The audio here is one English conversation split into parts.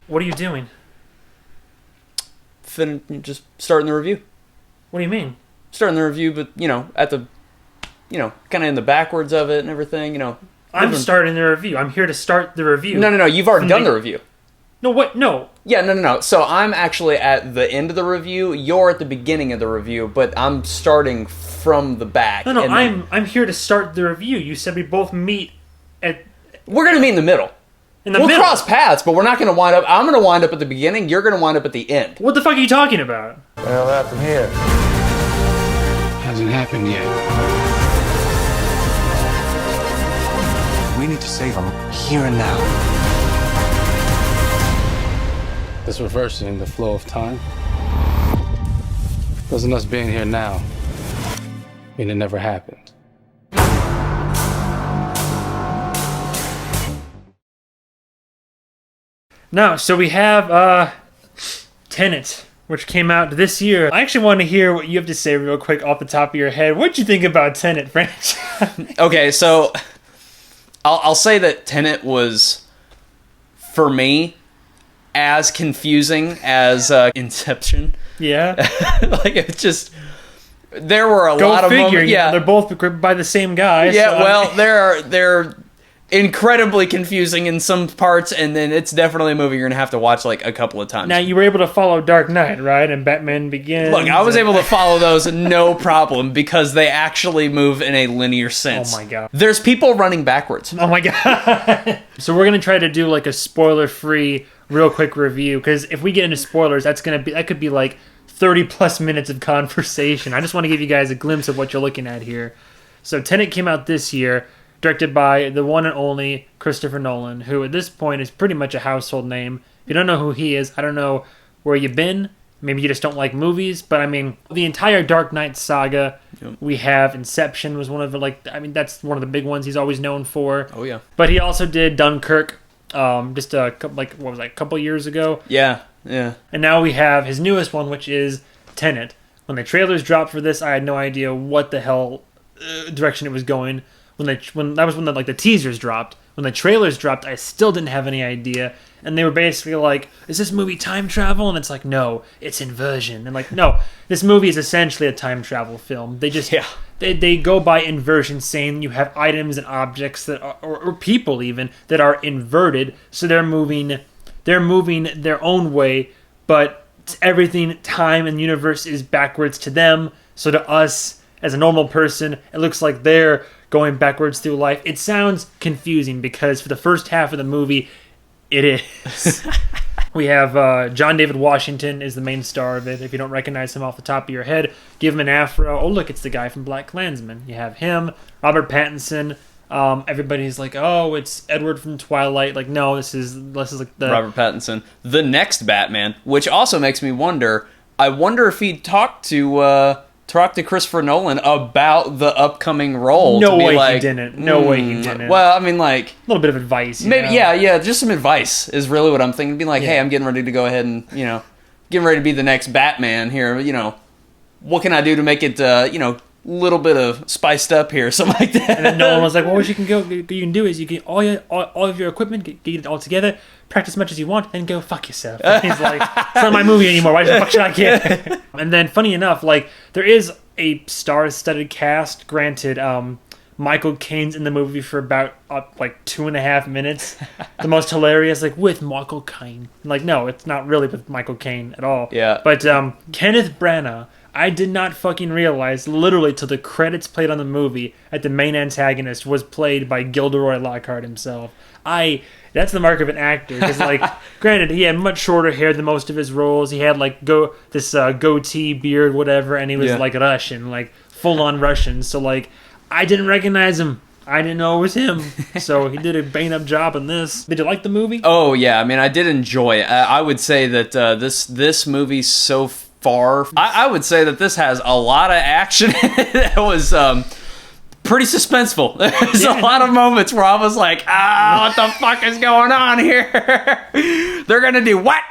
What are you doing? Just starting the review. What do you mean? Starting the review, but, at the, kind of in the backwards of it and everything, I'm starting the review. I'm here to start the review. No. You've already done the review. No, what? No. Yeah, no. So I'm actually at the end of the review. You're at the beginning of the review, but I'm starting from the back. No, I'm here to start the review. You said we both meet at... We're going to meet in the middle. We'll cross paths, but we're not going to wind up... I'm going to wind up at the beginning. You're going to wind up at the end. What the fuck are you talking about? Well, happened here. Hasn't happened yet. We need to save him here and now. This reversing the flow of time. Doesn't us being here now mean it never happened? No, so we have Tenet, which came out this year. I actually want to hear what you have to say real quick off the top of your head. What'd you think about Tenet, French? Okay, so I'll say that Tenet was, for me, as confusing as Inception. Yeah. Like, it's just... There were a lot of moments... Yeah, they're both by the same guy. Yeah, so, well, they're incredibly confusing in some parts, and then it's definitely a movie you're going to have to watch, like, a couple of times. Now, you were able to follow Dark Knight, right? And Batman Begins. Look, I was able to follow those no problem, because they actually move in a linear sense. Oh my god. There's people running backwards. Oh my god. So we're going to try to do, like, a spoiler-free, real quick review, because if we get into spoilers, that could be, like, 30-plus minutes of conversation. I just want to give you guys a glimpse of what you're looking at here. So Tenet came out this year, directed by the one and only Christopher Nolan, who at this point is pretty much a household name. If you don't know who he is, I don't know where you've been. Maybe you just don't like movies, but I mean, the entire Dark Knight saga, we have Inception was one of the, that's one of the big ones he's always known for. Oh, yeah. But he also did Dunkirk, just a couple years ago. Yeah. And now we have his newest one, which is Tenet. When the trailers dropped for this, I had no idea what the hell direction it was going. When the teasers dropped. When the trailers dropped, I still didn't have any idea. And they were basically like, is this movie time travel? And it's like, no, it's inversion. And like, no, this movie is essentially a time travel film. They just they go by inversion, saying you have items and objects that are, or people even, that are inverted. So they're moving their own way, but everything, time and universe is backwards to them. So to us, as a normal person, it looks like they're going backwards through life. It sounds confusing because for the first half of the movie, it is. We have John David Washington is the main star of it. If you don't recognize him off the top of your head, give him an afro. Oh, look, it's the guy from BlacKkKlansman. You have him, Robert Pattinson. Everybody's like, oh, it's Edward from Twilight. Like, no, this is like the... Robert Pattinson. The next Batman, which also makes me wonder, I wonder if he talked to Christopher Nolan about the upcoming role. No way he didn't. No way he didn't. Well, I mean, like... A little bit of advice. Maybe, yeah, just some advice is really what I'm thinking. Being like, hey, I'm getting ready to go ahead and, getting ready to be the next Batman here. What can I do to make it, little bit of spiced up here, something like that. And then Nolan was like, well, what you can do is you get all of your equipment, get it all together, practice as much as you want, then go fuck yourself. And he's like, it's not my movie anymore, why the fuck should I care? And then, funny enough, like, there is a star-studded cast. Granted, Michael Caine's in the movie for about 2.5 minutes. The most hilarious, like, with Michael Caine. Like, no, it's not really with Michael Caine at all. Yeah. But Kenneth Branagh, I did not fucking realize, literally till the credits played on the movie, that the main antagonist was played by Gilderoy Lockhart himself. That's the mark of an actor, because, like, granted, he had much shorter hair than most of his roles. He had, like, goatee, beard, whatever, and he was, like, Russian, like, full-on Russian. So, like, I didn't recognize him. I didn't know it was him. So he did a bang-up job in this. Did you like the movie? Oh, yeah. I mean, I did enjoy it. I would say that this movie so far, I would say that this has a lot of action. That was pretty suspenseful. There's a lot of moments where I was like, what the fuck is going on here? They're gonna do what?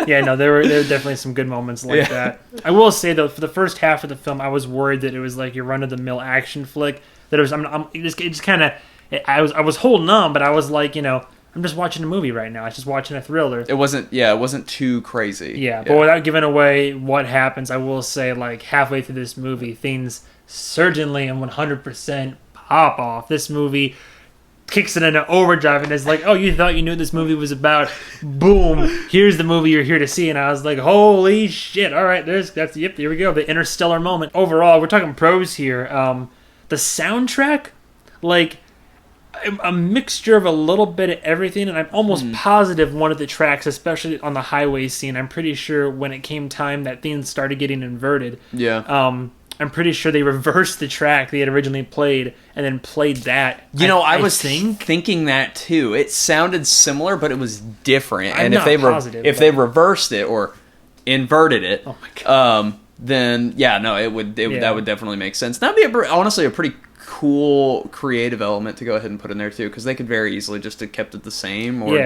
Yeah, no, there were definitely some good moments like that. I will say though, for the first half of the film, I was worried that it was like your run-of-the-mill action flick. That it was, it just kind of, I was holding on, but I was like, I'm just watching a movie right now. I was just watching a thriller. It wasn't too crazy. Yeah, but without giving away what happens, I will say, like, halfway through this movie, things certainly and 100% pop off. This movie kicks it into overdrive and is like, oh, you thought you knew what this movie was about? Boom, here's the movie you're here to see. And I was like, holy shit, all right, here we go, the interstellar moment. Overall, we're talking pros here. The soundtrack, like, a mixture of a little bit of everything, and I'm almost positive one of the tracks, especially on the highway scene, I'm pretty sure when it came time that things started getting inverted. Yeah. I'm pretty sure they reversed the track they had originally played and then played that. I was thinking that too. It sounded similar, but it was different. I'm and not positive, if they reversed it or inverted it, oh my God. then that would definitely make sense. That'd be honestly a pretty cool creative element to go ahead and put in there too, because they could very easily just have kept it the same or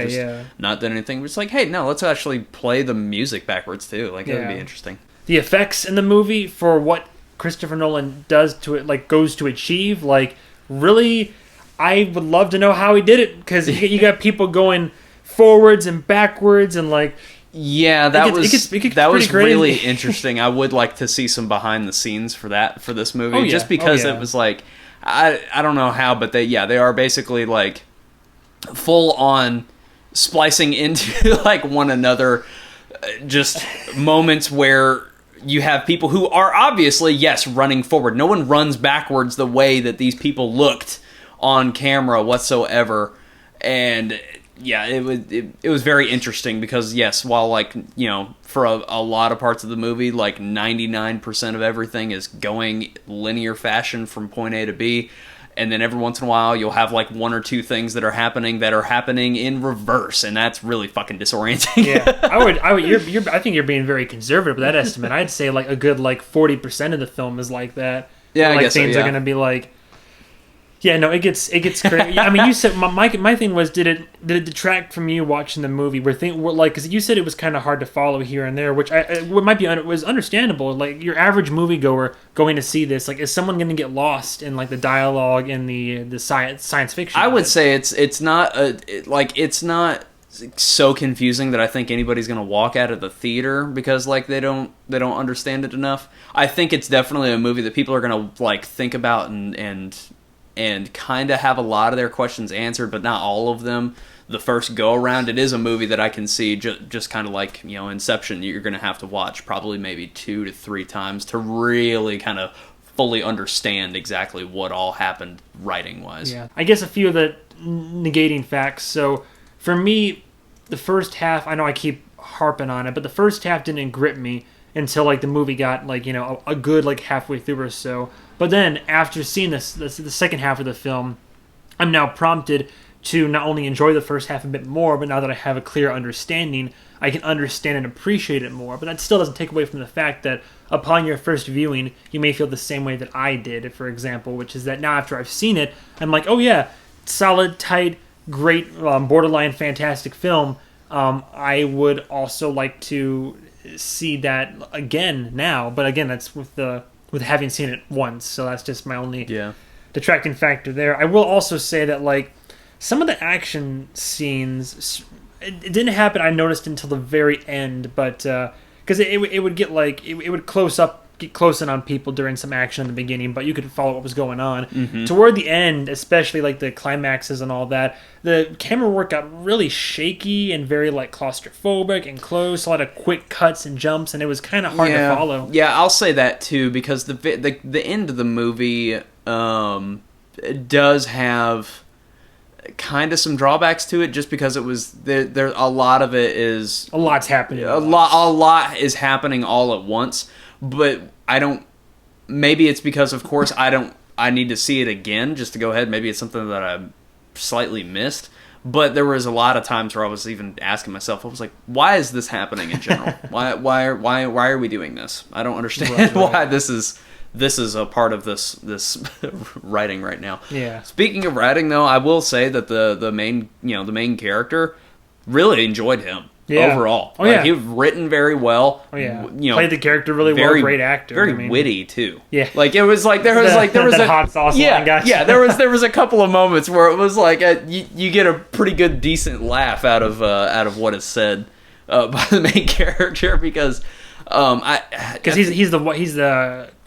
not done anything. It's like, hey, no, let's actually play the music backwards too. Like, that would be interesting. The effects in the movie for what Christopher Nolan does to it, like, goes to achieve, like, really, I would love to know how he did it, because you got people going forwards and backwards and, like, yeah, that was crazy. Really interesting. I would like to see some behind the scenes for this movie, just because it was like, I don't know how, but they are basically like full on splicing into like one another, just moments where you have people who are obviously, yes, running forward. No one runs backwards the way that these people looked on camera whatsoever. And yeah, it was very interesting because, yes, while, like, for a lot of parts of the movie, like 99% of everything is going linear fashion from point A to B. And then every once in a while, you'll have like one or two things that are happening in reverse, and that's really fucking disorienting. Yeah, I think you're being very conservative with that estimate. I'd say like a good 40% of the film is like that. Yeah, I guess things so, yeah. are gonna be like. Yeah, no, it gets crazy. I mean, you said my thing was, did it detract from you watching the movie? Because you said it was kind of hard to follow here and there, which was understandable. Like, your average moviegoer going to see this, like, is someone going to get lost in like the dialogue and the science fiction? I would say it's not so confusing that I think anybody's going to walk out of the theater because like they don't understand it enough. I think it's definitely a movie that people are going to like think about and kind of have a lot of their questions answered, but not all of them the first go around. It is a movie that I can see just kind of like, Inception, you're going to have to watch probably maybe 2 to 3 times to really kind of fully understand exactly what all happened writing wise. Yeah, I guess a few of the negating facts. So for me, the first half, I know I keep harping on it, but the first half didn't grip me until like the movie got like, a good like halfway through or so. But then after seeing the second half of the film, I'm now prompted to not only enjoy the first half a bit more, but now that I have a clear understanding, I can understand and appreciate it more. But that still doesn't take away from the fact that upon your first viewing, you may feel the same way that I did, for example, which is that now after I've seen it, I'm like, oh yeah, solid, tight, great, borderline fantastic film. I would also like to see that again now, but again, that's with having seen it once, so that's just my only detracting factor there. I will also say that like some of the action scenes, it didn't happen, I noticed, until the very end, but because it would get like it would get close in on people during some action in the beginning, but you could follow what was going on. Mm-hmm. Toward the end, especially like the climaxes and all that, the camera work got really shaky and very like claustrophobic and close, a lot of quick cuts and jumps, and it was kind of hard to follow. Yeah, I'll say that too, because the end of the movie does have kind of some drawbacks to it, just because it was there a lot of it is a lot's happening. A lot is happening all at once. But maybe it's because, of course, I need to see it again just to go ahead. Maybe it's something that I slightly missed. But there was a lot of times where I was even asking myself, I was like, why is this happening in general? Why are we doing this? I don't understand why this is this is a part of this writing right now. Yeah. Speaking of writing, though, I will say that the main character, really enjoyed him. Yeah. Overall. Oh, yeah. He was written very well. Oh yeah. You know, Played the character really well. Great actor. Very witty too. Yeah. Like there was that a hot sauce yeah, line, gotcha. yeah. There was a couple of moments where it was like you get a pretty good decent laugh out of what is said by the main character because he's the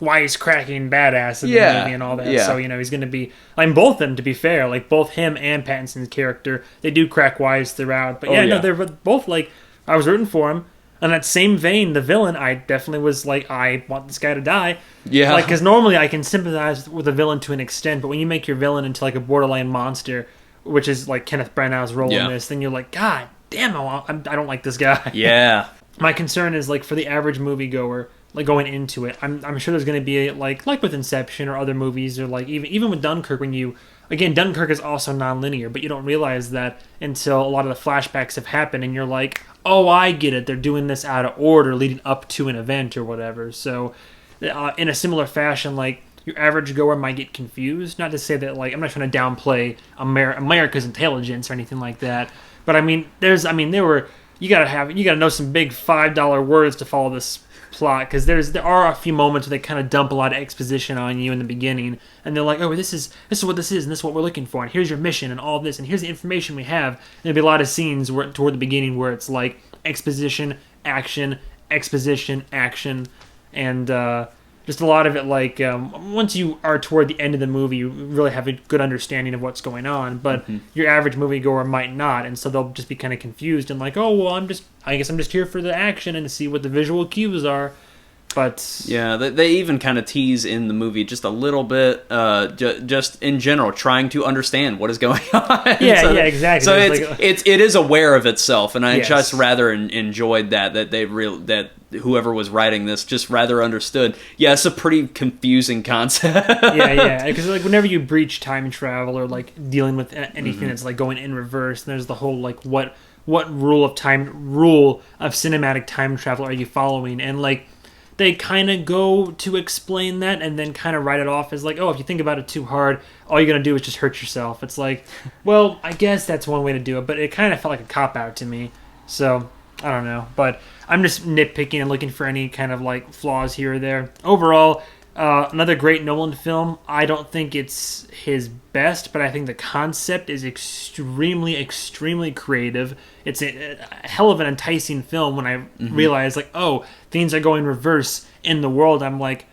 wisecracking badass in the movie and all that. Yeah. So he's going to be. I mean, both of them, to be fair, like both him and Pattinson's character, they do crack wise throughout. But no, they're both like I was rooting for him. In that same vein, the villain, I definitely was like, I want this guy to die. Yeah. Like, because normally I can sympathize with a villain to an extent, but when you make your villain into like a borderline monster, which is like Kenneth Branagh's role in this, then you're like, God damn, I don't like this guy. Yeah. My concern is like for the average moviegoer, like going into it, I'm sure there's going to be like with Inception or other movies or like even with Dunkirk Dunkirk is also non-linear, but you don't realize that until a lot of the flashbacks have happened and you're like, oh, I get it. They're doing this out of order leading up to an event or whatever. So in a similar fashion, like your average goer might get confused. Not to say that like I'm not trying to downplay America's intelligence or anything like that, but you gotta know some big $5 words to follow this plot because there are a few moments where they kind of dump a lot of exposition on you in the beginning and they're like, oh, this is what this is and this is what we're looking for and here's your mission and all of this and here's the information we have. And there'll be a lot of scenes toward the beginning where it's like exposition action and just a lot of it like once you are toward the end of the movie you really have a good understanding of what's going on, but your average moviegoer might not, and so they'll just be kind of confused and like, oh well, I guess I'm just here for the action and to see what the visual cues are. But yeah, they even kind of tease in the movie just a little bit, just in general, trying to understand what is going on. Yeah, exactly. So it is aware of itself, and I Yes. just rather enjoyed that that whoever was writing this just rather understood. Yeah, it's a pretty confusing concept. yeah, because like whenever you breach time travel or like dealing with anything that's like going in reverse, there's the whole like what rule of cinematic time travel are you following, and like. They kind of go to explain that and then kind of write it off as like, oh, if you think about it too hard, all you're going to do is just hurt yourself. It's like, well, I guess that's one way to do it, but it kind of felt like a cop-out to me. So, I don't know. But I'm just nitpicking and looking for any kind of like flaws here or there. Overall, another great Nolan film. I don't think it's his best, but I think the concept is extremely, extremely creative. It's a hell of an enticing film when I realize, like, oh, things are going reverse in the world. I'm like,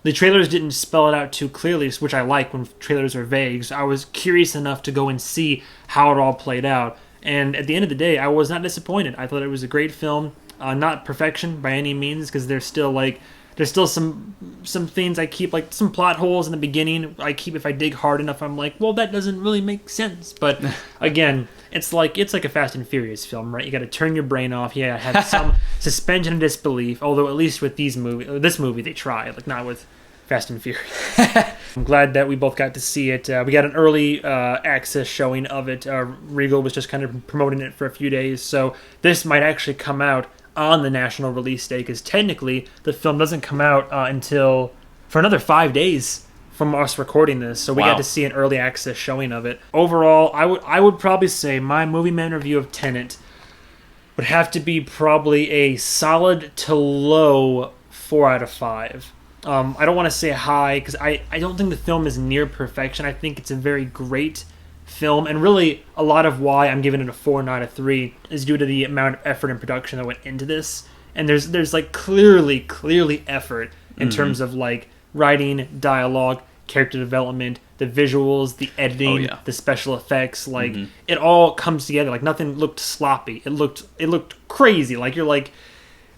the trailers didn't spell it out too clearly, which I like when trailers are vague. So I was curious enough to go and see how it all played out. And at the end of the day, I was not disappointed. I thought it was a great film. Not perfection by any means, because there's still some things I keep, like some plot holes in the beginning. I keep, if I dig hard enough, I'm like, well, that doesn't really make sense. But again, it's like a Fast and Furious film, right? You got to turn your brain off. You got to have some suspension of disbelief. Although at least with this movie they try, like not with Fast and Furious. I'm glad that we both got to see it. We got an early access showing of it. Regal was just kind of promoting it for a few days, so this might actually come out on the national release day, because technically the film doesn't come out until for another 5 days from us recording this, so we got to see an early access showing of it. Overall, I would probably say my MovieMan review of Tenet would have to be probably a solid to low 4 out of 5. I don't want to say high, because I don't think the film is near perfection. I think it's a very great film, and really a lot of why I'm giving it a 4 not a 3 is due to the amount of effort and production that went into this. And there's like clearly effort in terms of like writing, dialogue, character development, the visuals, the editing, the special effects. Like it all comes together. Like nothing looked sloppy. It looked crazy. Like you're like,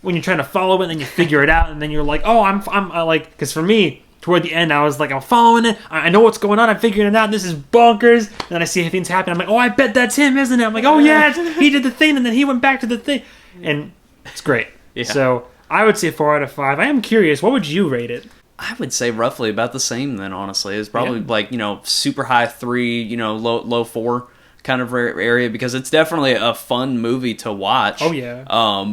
when you're trying to follow it and then you figure it out and then you're like, oh, I'm like, because for me, toward the end, I was like, I'm following it. I know what's going on. I'm figuring it out. This is bonkers. And then I see things happen. I'm like, oh, I bet that's him, isn't it? I'm like, oh, yeah, he did the thing, and then he went back to the thing. And it's great. Yeah. So I would say 4 out of 5. I am curious. What would you rate it? I would say roughly about the same then, honestly. It's probably like, super high 3, low 4 kind of area, because it's definitely a fun movie to watch. Oh, yeah.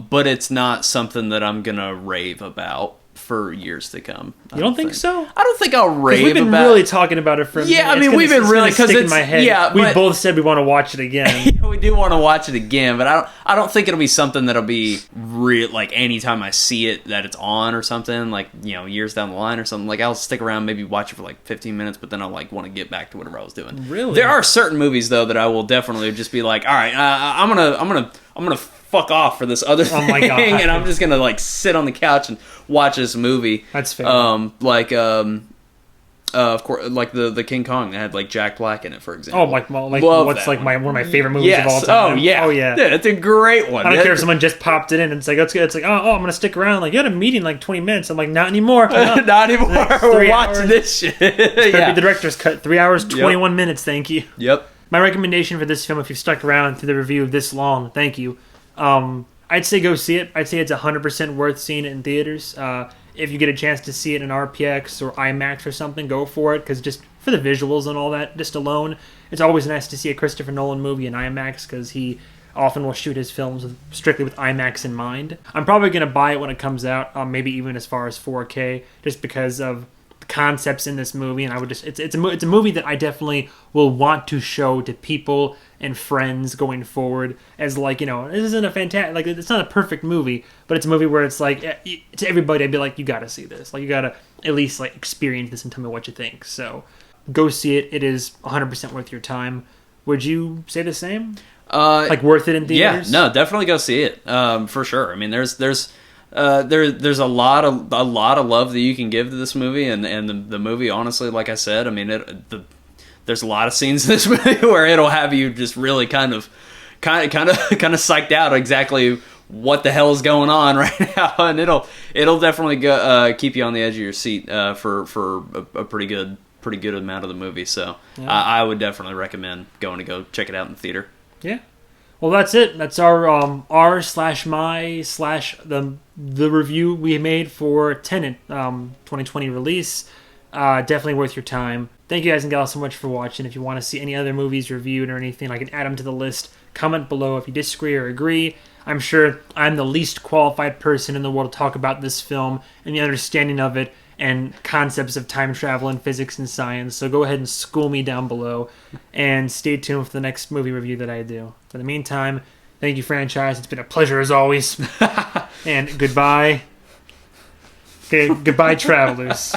But it's not something that I'm going to rave about for years to come. You don't think so? I don't think I'll rave We've been about really talking about it for a minute. Yeah, I mean, we've been really, because it's it's in my head. Yeah, we both said we want to watch it again. we do want to watch it again, but I don't think it'll be something that'll be real, like anytime I see it that it's on or something, like, you know, years down the line or something. Like, I'll stick around, maybe watch it for like 15 minutes, but then I'll like want to get back to whatever I was doing. Really? There are certain movies though that I will definitely just be like, all right, I'm gonna fuck off for this other thing, my God. and I'm just gonna like sit on the couch and watch this movie. That's fair. Of course, like the King Kong that had like Jack Black in it, for example. Oh, like Love what's that like one. one of my favorite movies of all time. Oh yeah. Yeah, it's a great one. I don't care if someone just popped it in and it's like, it's like, oh, I'm gonna stick around. Like, you had a meeting in like 20 minutes. I'm like, not anymore. Not anymore. We're watching hours. this shit. It's Yeah. be the director's cut. 3 hours, 21 minutes. Thank you. Yep. My recommendation for this film, if you've stuck around through the review this long, thank you. I'd say go see it. I'd say it's 100% worth seeing it in theaters. If you get a chance to see it in RPX or IMAX or something, go for it, because just for the visuals and all that, just alone, it's always nice to see a Christopher Nolan movie in IMAX, because he often will shoot his films strictly with IMAX in mind. I'm probably going to buy it when it comes out, maybe even as far as 4K, just because of the concepts in this movie, and I would just it's a movie that I definitely will want to show to people and friends going forward, as like, you know, this isn't a fantastic, like, it's not a perfect movie, but it's a movie where it's like, to everybody I'd be like, you gotta see this, like, you gotta at least like experience this and tell me what you think. So go see it. It is 100% worth your time. Would you say the same? Like, worth it in theaters? Yeah, no, definitely go see it, for sure. I mean, there's a lot of love that you can give to this movie, and the movie, honestly, like I said, I mean, there's a lot of scenes in this movie where it'll have you just really kind of psyched out exactly what the hell is going on right now, and it'll definitely keep you on the edge of your seat for a pretty good amount of the movie. So yeah. I would definitely recommend going to go check it out in the theater. Yeah. Well, that's it. That's our the review we made for Tenet 2020 release. Definitely worth your time. Thank you guys and gals so much for watching. If you want to see any other movies reviewed or anything, I can add them to the list. Comment below if you disagree or agree. I'm sure I'm the least qualified person in the world to talk about this film and the understanding of it and concepts of time travel and physics and science. So go ahead and school me down below, and stay tuned for the next movie review that I do. For the meantime, thank you, franchise. It's been a pleasure as always. And goodbye. Okay, goodbye, travelers.